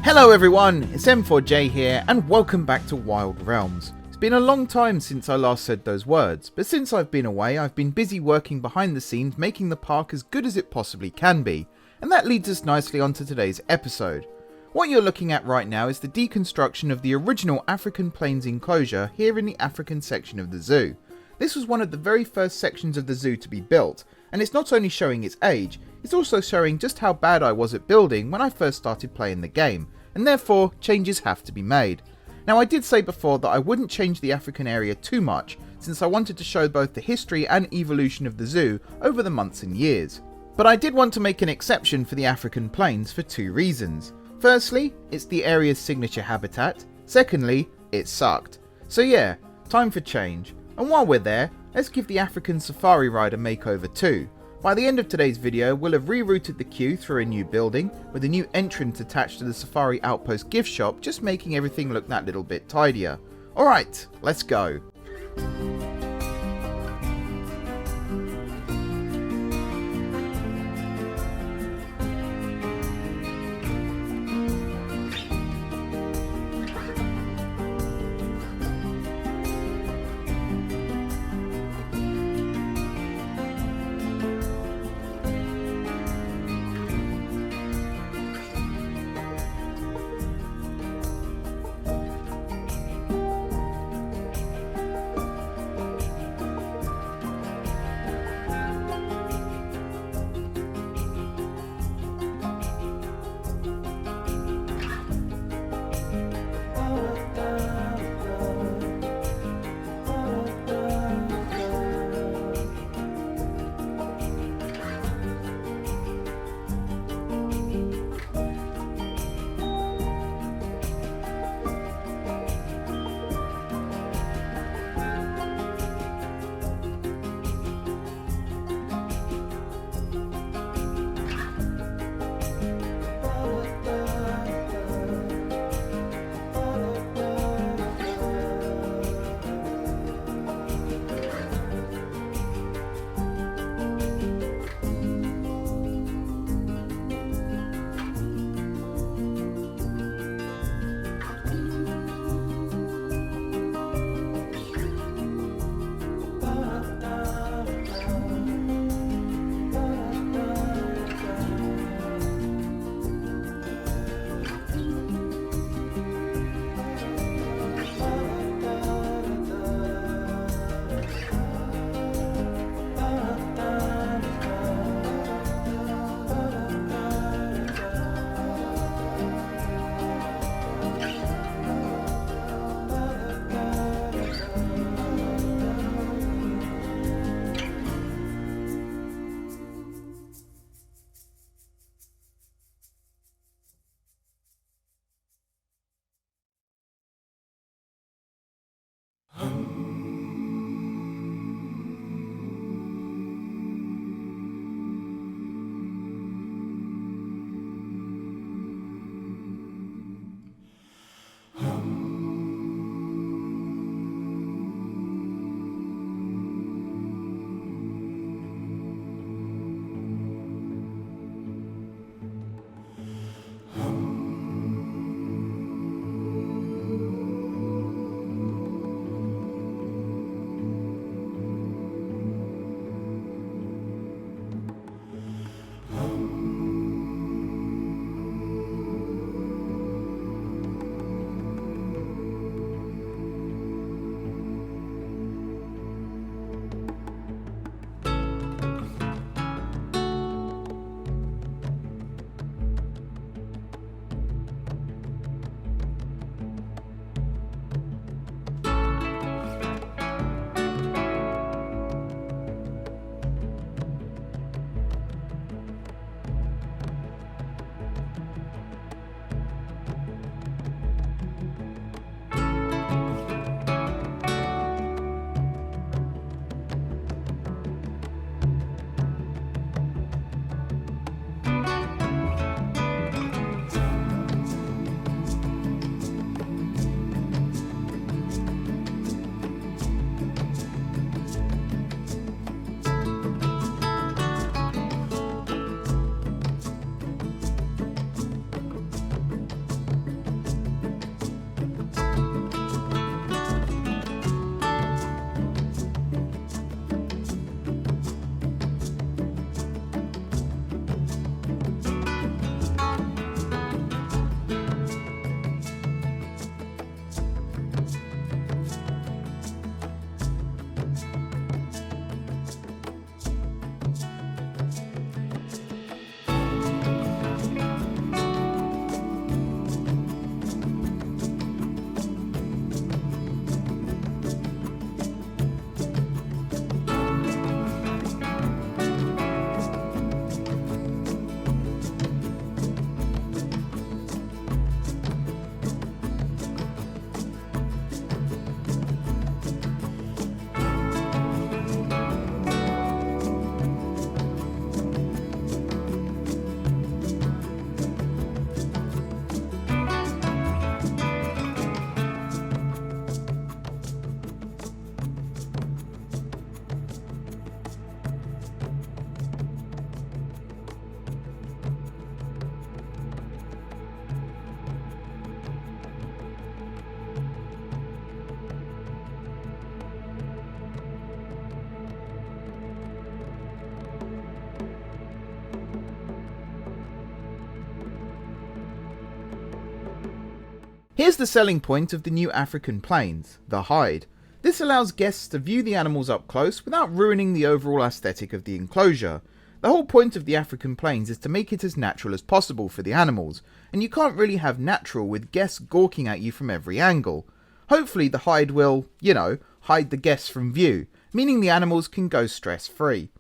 Hello everyone, it's M4J here and welcome back to Wild Realms. It's been a long time since I last said those words, but since I've been away I've been busy working behind the scenes making the park as good as it possibly can be, and that leads us nicely onto today's episode. What you're looking at right now is the deconstruction of the original African Plains enclosure here in the African section of the zoo. This was one of the very first sections of the zoo to be built, and it's not only showing its age, it's also showing just how bad I was at building when I first started playing the game, and therefore changes have to be made. Now I did say before that I wouldn't change the African area too much, since I wanted to show both the history and evolution of the zoo over the months and years. But I did want to make an exception for the African Plains for two reasons. Firstly, it's the area's signature habitat. Secondly, it sucked. So yeah, time for change. And while we're there, let's give the African safari ride a makeover too. By the end of today's video, we'll have rerouted the queue through a new building, with a new entrance attached to the Safari Outpost gift shop, just making everything look that little bit tidier. Alright, let's go. Here's the selling point of the new African plains, the hide. This allows guests to view the animals up close without ruining the overall aesthetic of the enclosure. The whole point of the African plains is to make it as natural as possible for the animals, and you can't really have natural with guests gawking at you from every angle. Hopefully the hide will, hide the guests from view, meaning the animals can go stress free.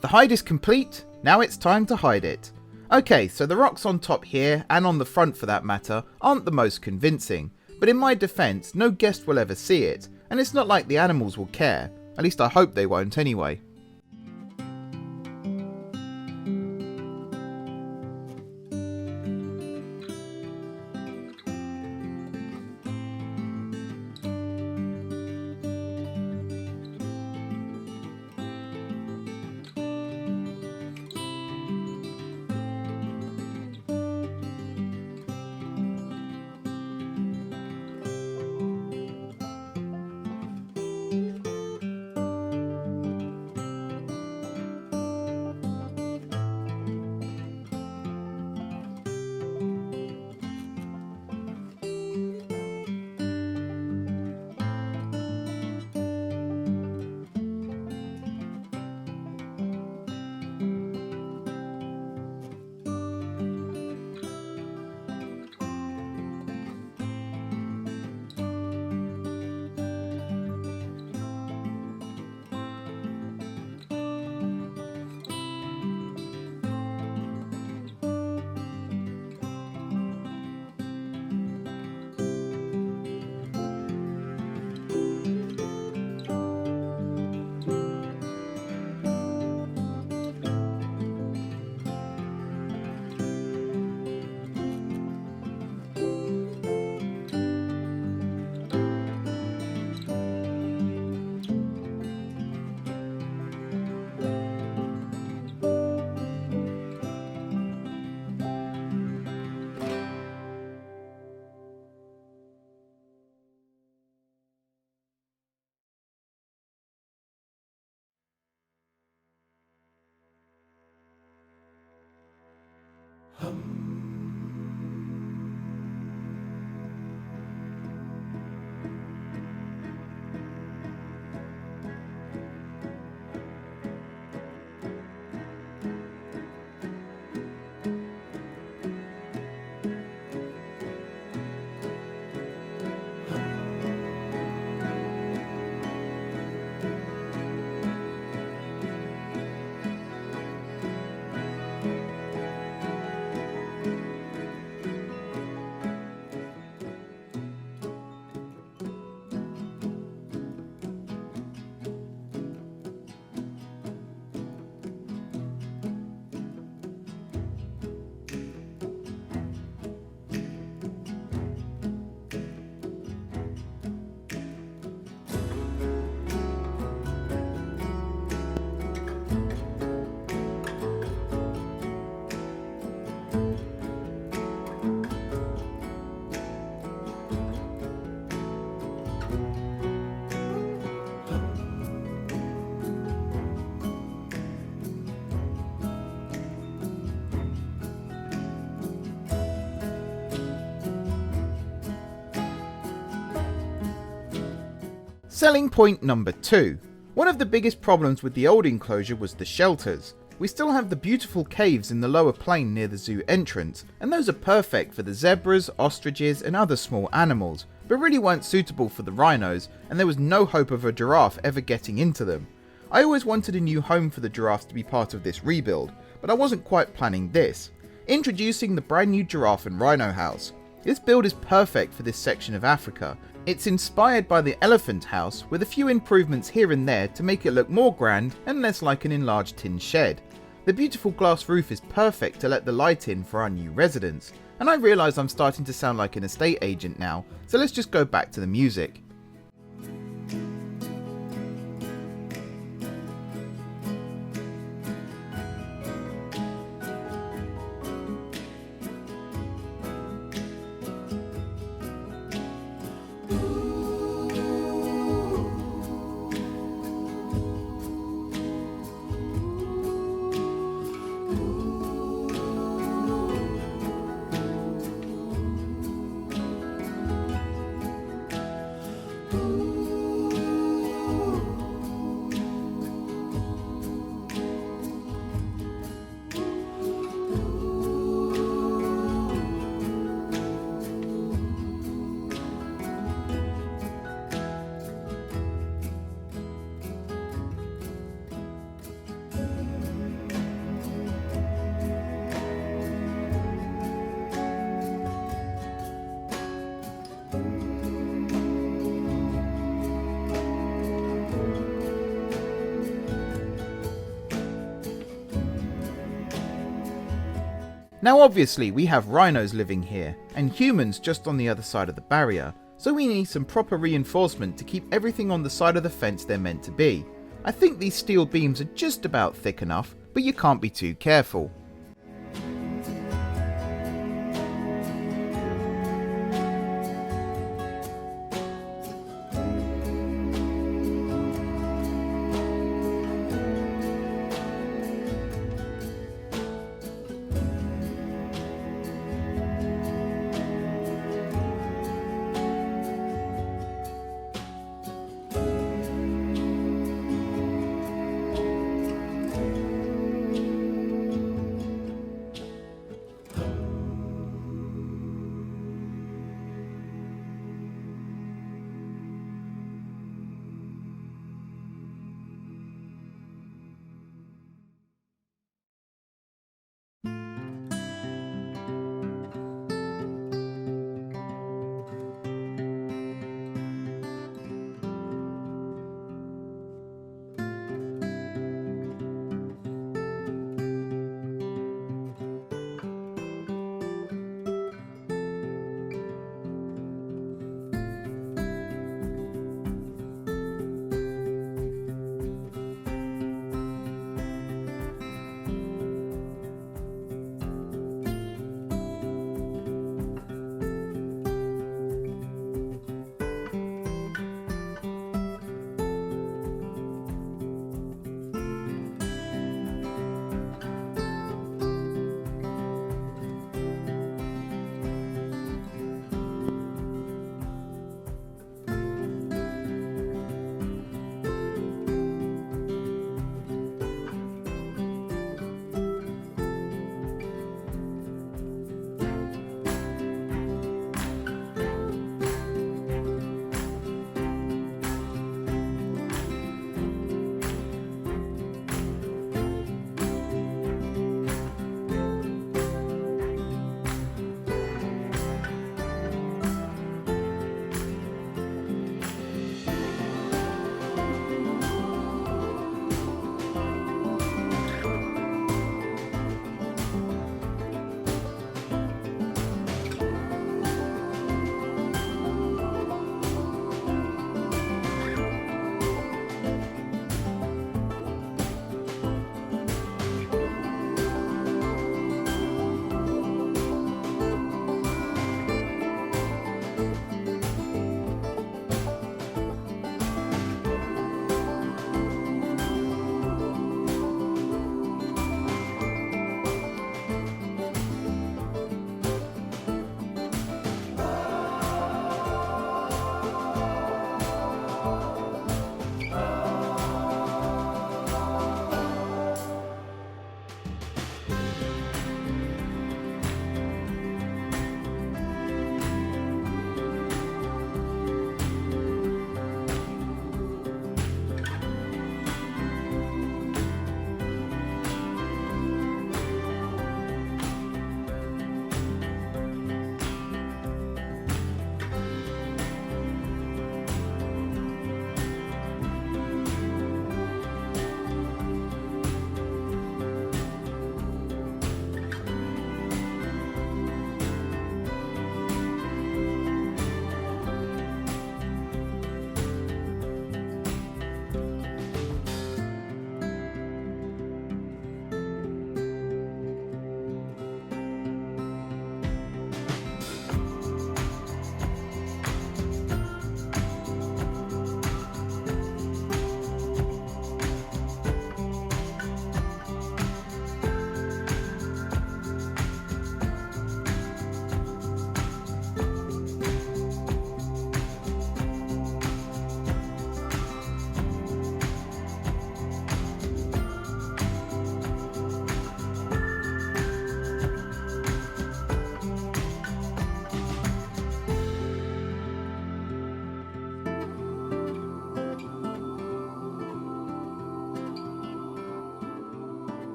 The hide is complete, now it's time to hide it. Okay, so the rocks on top here, and on the front for that matter, aren't the most convincing, but in my defence, no guest will ever see it, and it's not like the animals will care, at least I hope they won't anyway. Selling point number 2. One of the biggest problems with the old enclosure was the shelters. We still have the beautiful caves in the lower plain near the zoo entrance, and those are perfect for the zebras, ostriches and other small animals, but really weren't suitable for the rhinos, and there was no hope of a giraffe ever getting into them. I always wanted a new home for the giraffes to be part of this rebuild, but I wasn't quite planning this. Introducing the brand new giraffe and rhino house. This build is perfect for this section of Africa. It's inspired by the elephant house, with a few improvements here and there to make it look more grand and less like an enlarged tin shed. The beautiful glass roof is perfect to let the light in for our new residents, and I realise I'm starting to sound like an estate agent now, so let's just go back to the music. Now obviously we have rhinos living here, and humans just on the other side of the barrier, so we need some proper reinforcement to keep everything on the side of the fence they're meant to be. I think these steel beams are just about thick enough, but you can't be too careful.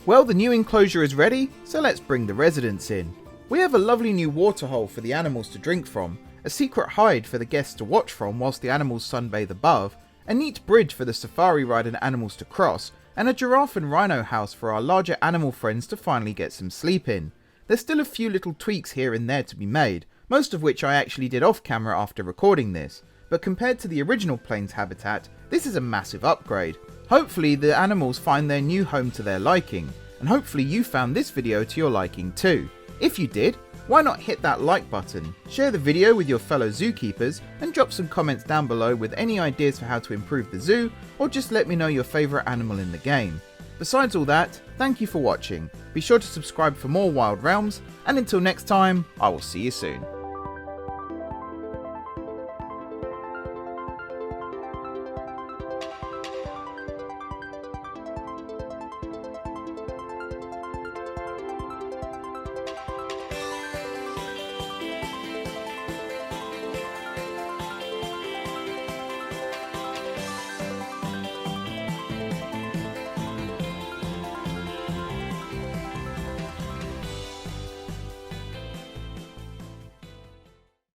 Well, the new enclosure is ready, so let's bring the residents in. We have a lovely new waterhole for the animals to drink from, a secret hide for the guests to watch from whilst the animals sunbathe above, a neat bridge for the safari ride and animals to cross, and a giraffe and rhino house for our larger animal friends to finally get some sleep in. There's still a few little tweaks here and there to be made, most of which I actually did off camera after recording this, but compared to the original plains habitat, this is a massive upgrade. Hopefully the animals find their new home to their liking, and hopefully you found this video to your liking too. If you did, why not hit that like button, share the video with your fellow zookeepers, and drop some comments down below with any ideas for how to improve the zoo, or just let me know your favourite animal in the game. Besides all that, thank you for watching, be sure to subscribe for more Wild Realms, and until next time, I will see you soon.